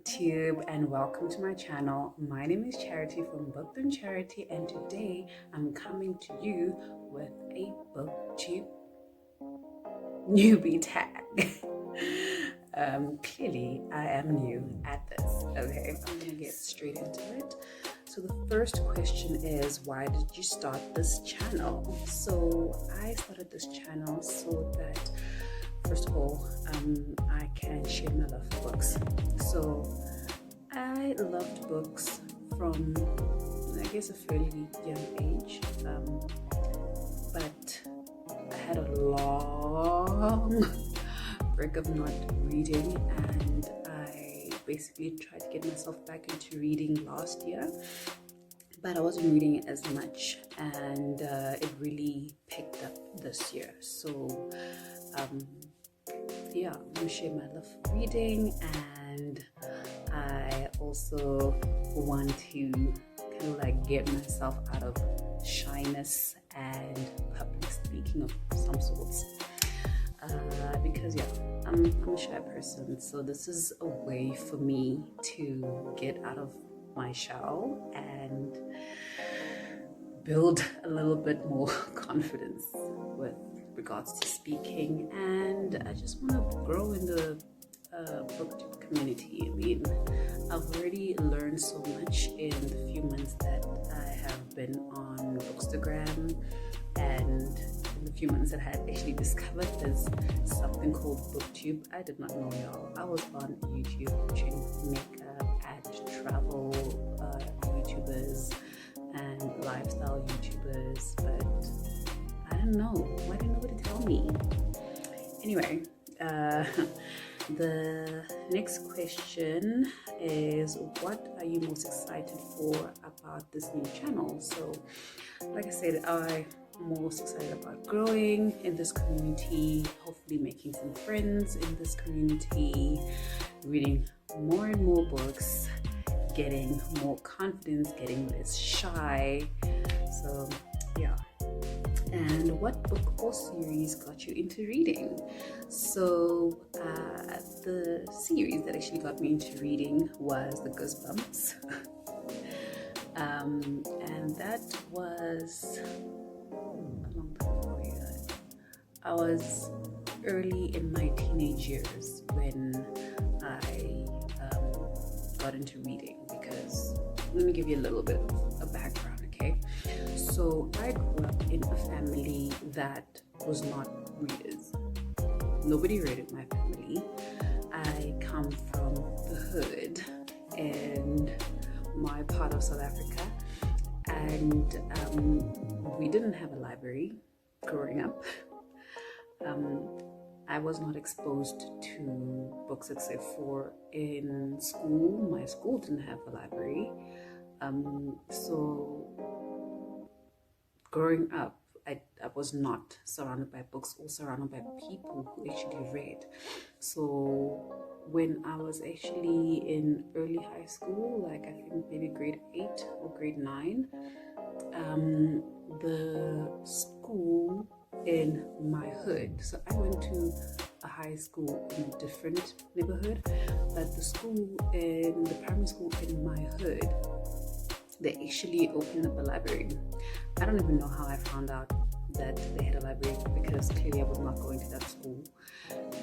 Booktube and welcome to my channel. My name is Charity from Booktube Charity, and today I'm coming to you with a Booktube Newbie Tag. Clearly I am new at this. Okay, I'm gonna get straight into it. So the first question is, why did you start this channel? So I started this channel so that, first of all, I can share my love for books. So I loved books from, I guess, a fairly young age, but I had a long break of not reading, and I basically tried to get myself back into reading last year, but I wasn't reading as much, and it really picked up this year. So yeah, I'm gonna share my love for reading, and I also want to kind of like get myself out of shyness and public speaking of some sorts, because yeah, I'm a shy person, so this is a way for me to get out of my shell and build a little bit more confidence with regards to speaking. And I just want to grow in the booktube community. I mean, I've already learned so much in the few months that I have been on Bookstagram, and in the few months that I had actually discovered there's something called Booktube. I did not know, y'all. I was on YouTube watching makeup and travel YouTubers and lifestyle YouTubers, but I don't know. Why didn't nobody tell me? Anyway, the next question is, what are you most excited for about this new channel? So, like I said, I'm most excited about growing in this community, hopefully making some friends in this community, reading more and more books, getting more confidence, getting less shy. So yeah. And what book or series got you into reading? So the series that actually got me into reading was the Goosebumps. And that was a long time ago. Yeah. I was early in my teenage years when I got into reading, because let me give you a little bit of a background, okay? So I grew up in a family that was not readers. Nobody read in my family. I come from the hood in my part of South Africa, and we didn't have a library growing up. I was not exposed to books except for in school. My school didn't have a library. So growing up, I was not surrounded by books or surrounded by people who actually read. So when I was actually in early high school, like I think maybe grade 8 or grade 9, the school in my hood, so I went to a high school in a different neighborhood, but the primary school in my hood, they actually opened up a library. I don't even know how I found out that they had a library, because clearly I was not going to that school.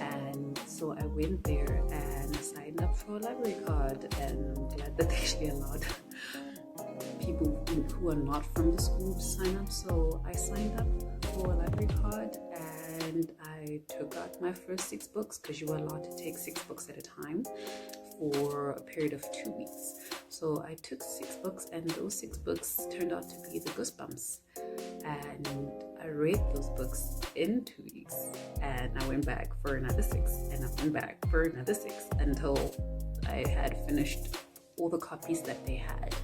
And so I went there and signed up for a library card, and I'm glad that they actually allowed people who are not from the school to sign up. So I signed up for a library card, and I took out my first 6 books, because you were allowed to take 6 books at a time for a period of 2 weeks. So I took 6 books, and those 6 books turned out to be the Goosebumps, and I read those books in 2 weeks, and I went back for another 6, and I went back for another 6 until I had finished all the copies that they had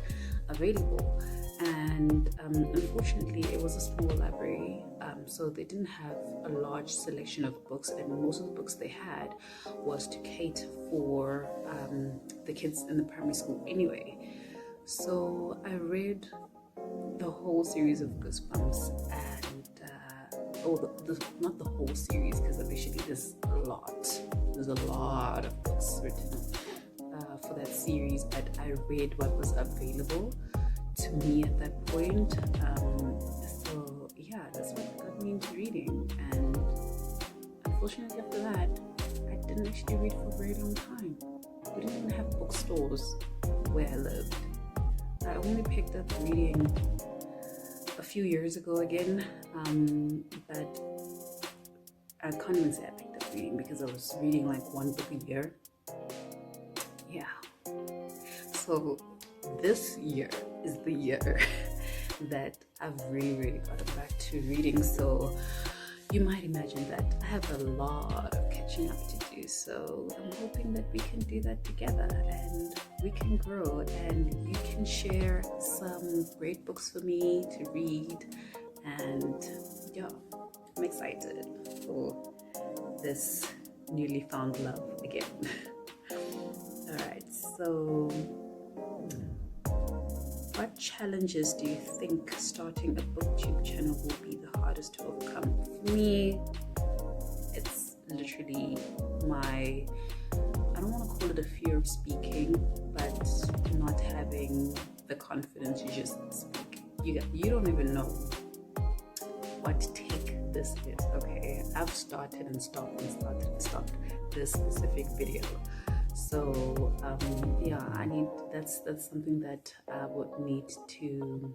available. And unfortunately, it was a small library, so they didn't have a large selection of books, and most of the books they had was to cater for the kids in the primary school anyway. So I read the whole series of Goosebumps, and not the whole series, because eventually there's a lot of books written for that series, but I read what was available to me at that point. So yeah, that's what got me into reading. And unfortunately after that, I didn't actually read for a very long time. We didn't even have bookstores where I lived. I only picked up reading a few years ago again, but I can't even say I picked up reading because I was reading like one book a year. Yeah. So this year is the year that I've really gotten back to reading. So you might imagine that I have a lot of catching up to do. So I'm hoping that we can do that together and we can grow, and you can share some great books for me to read. And yeah, I'm excited for this newly found love again. Alright, so what challenges do you think starting a booktube channel will be the hardest to overcome? For me, it's literally my, I don't want to call it a fear of speaking, but not having the confidence to just speak. You don't even know what take this is, okay? I've started and stopped and started and stopped this specific video. So yeah, that's something that I would need to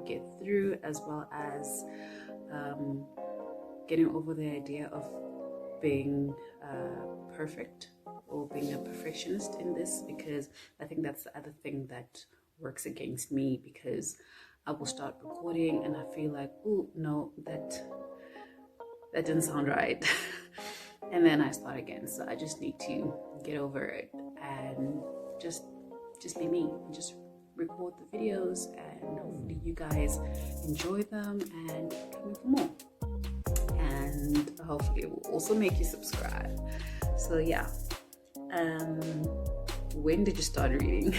get through, as well as getting over the idea of being perfect or being a perfectionist in this, because I think that's the other thing that works against me, because I will start recording and I feel like, oh no, that didn't sound right. And then I start again. So I just need to get over it and just be me, just record the videos, and hopefully you guys enjoy them and keep coming for more, and hopefully it will also make you subscribe. So yeah, when did you start reading?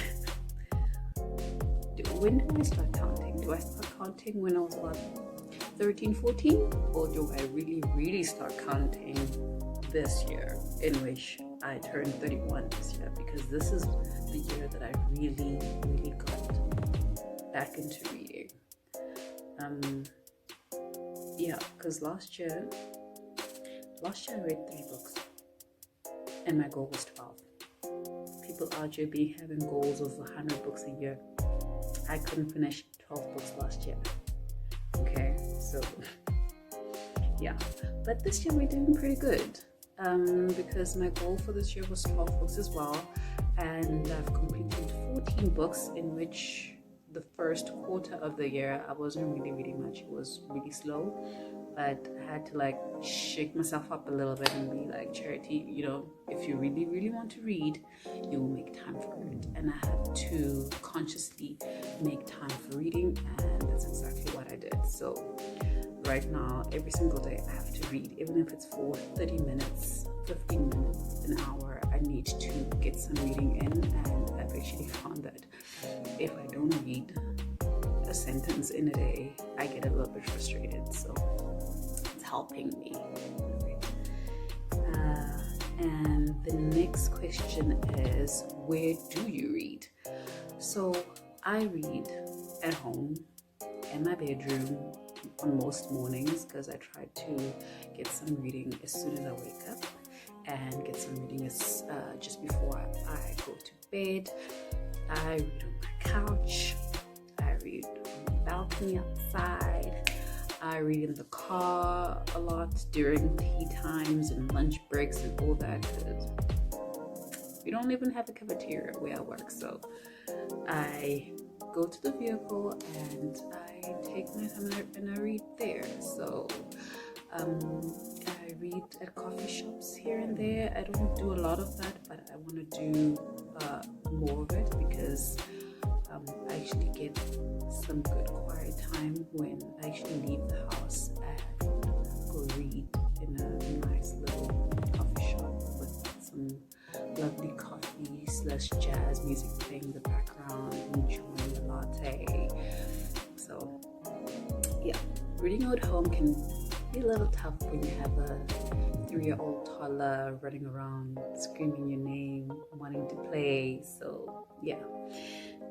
When do I start counting? Do I start counting when I was about 13, 14? Or do I really start counting this year, in which I turned 31 this year? Because this is the year that I really got back into reading. Yeah, because last year I read 3 books and my goal was 12. People out here be having goals of 100 books a year. I couldn't finish 12 books last year. Okay, so yeah, but this year we're doing pretty good, because my goal for this year was 12 books as well, and I've completed 14 books, in which the first quarter of the year I wasn't really reading much. It was really slow, but I had to like shake myself up a little bit and be like, Charity, you know, if you really want to read, you will make time for it. And I had to consciously make time for reading, and that's exactly what I did. So right now, every single day I have to read, even if it's for 30 minutes, 15 minutes, an hour. I need to get some reading in, and I've actually found that if I don't read a sentence in a day, I get a little bit frustrated. So it's helping me. And the next question is, where do you read? So I read at home, in my bedroom, on most mornings, because I try to get some reading as soon as I wake up, and get some reading just before I go to bed. I read on my couch, I read on the balcony outside, I read in the car a lot during tea times and lunch breaks and all that, because we don't even have a cafeteria where I work. So I go to the vehicle and I take my time and I read there. So I read at coffee shops here and there. I don't do a lot of that, but I want to do more of it, because I actually get some good quiet time when I actually leave the house and go read in a nice little coffee shop with some lovely coffee / jazz music playing in the background, enjoying a latte. So yeah, reading at home can be a little tough when you have a 3-year-old toddler running around screaming your name, wanting to play. So yeah.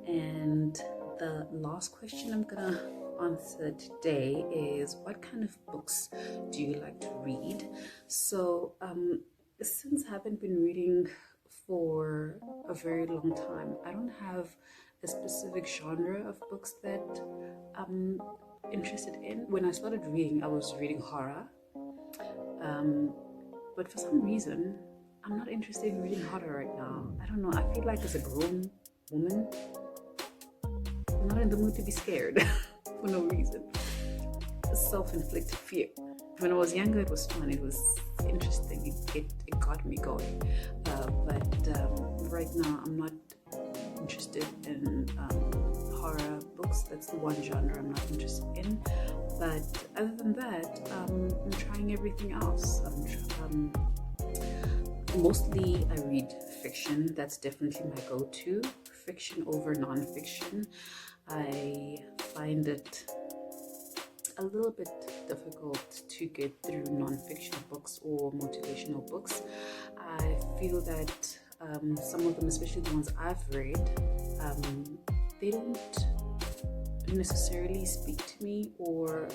And the last question I'm gonna answer today is, what kind of books do you like to read? So since I haven't been reading for a very long time, I don't have a specific genre of books that I'm interested in. When I started reading, I was reading horror, but for some reason I'm not interested in reading horror right now. I don't know, I feel like as a grown woman I'm not in the mood to be scared for no reason. Self-inflicted fear. When I was younger, it was fun, it was interesting, it got me going, but right now I'm not interested in horror books. That's the one genre I'm not interested in. But other than that, I'm trying everything else. Mostly I read fiction. That's definitely my go-to. Fiction over non-fiction. I find it a little bit difficult to get through non-fiction books or motivational books. I feel that some of them, especially the ones I've read, they don't necessarily speak to me, or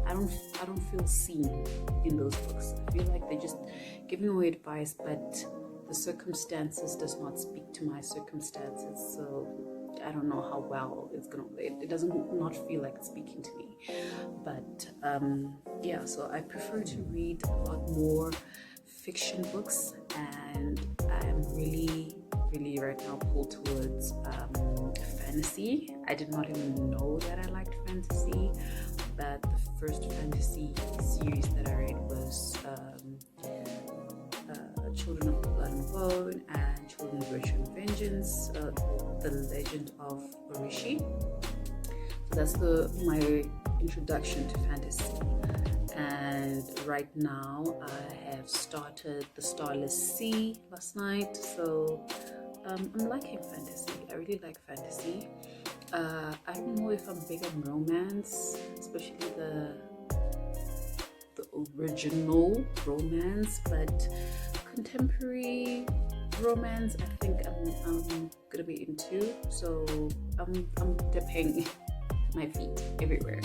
I don't feel seen in those books. I feel like they're just giving away advice, but the circumstances does not speak to my circumstances. So I don't know how well it's gonna. It doesn't not feel like it's speaking to me. But yeah, so I prefer to read a lot more fiction books, and I'm really right now pulled towards fantasy. I did not even know that I liked fantasy, but the first fantasy series that I read was Children of Blood and Bone and Children of Virtue and Vengeance, The Legend of Orishi. So that's my introduction to fantasy. And right now I have started The Starless Sea last night, so I'm liking fantasy. I really like fantasy. I don't know if I'm big on romance, especially the original romance, but contemporary romance I think I'm gonna be into. So I'm dipping my feet everywhere.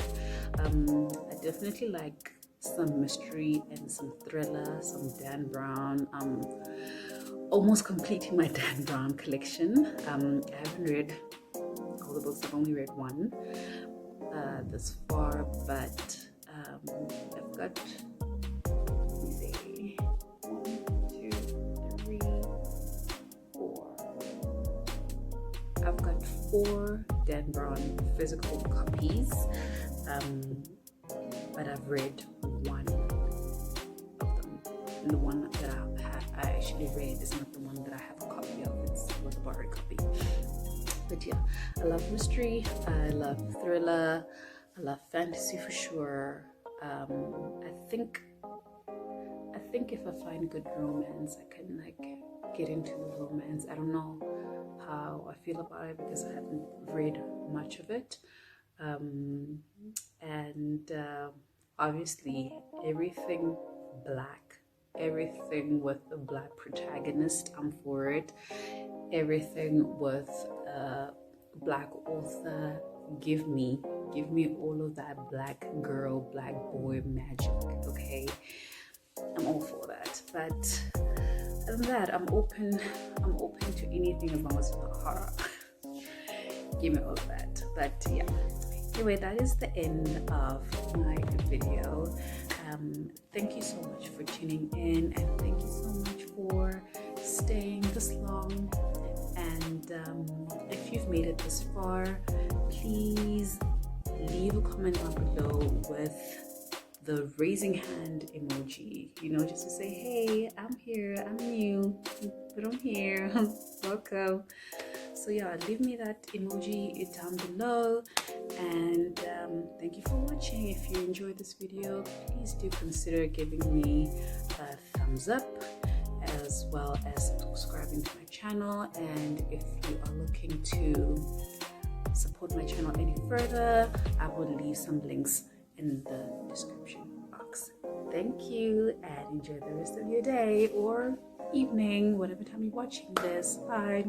I definitely like some mystery and some thriller, some Dan Brown. I'm almost completing my Dan Brown collection. I haven't read all the books. I've only read one thus far, but I've got, let me see, 1, 2, 3, 4. I've got 4 Dan Brown physical copies, but I've read one of them. And the one that I actually read is not the one that I have a copy of. It's a borrowed copy. But yeah, I love mystery, I love thriller, I love fantasy for sure. I think if I find good romance, I can like get into the romance. I don't know how I feel about it because I haven't read much of it. Obviously everything black, everything with a black protagonist, I'm for it. Everything with a black author, give me all of that black girl, black boy magic, okay? I'm all for that. But other than that, I'm open to anything as long as it's not horror. Give me all of that. But yeah, anyway, that is the end of my video. Thank you so much for tuning in, and thank you so much for staying this long. And if you've made it this far, please leave a comment down below with the raising hand emoji, just to say, hey, I'm here, I'm new, but I'm here. Welcome. So yeah, leave me that emoji down below. And thank you for watching. If you enjoyed this video, please do consider giving me a thumbs up, as well as subscribing to my channel. And if you are looking to support my channel any further, I will leave some links in the description box. Thank you and enjoy the rest of your day or evening, whatever time you're watching this. Bye.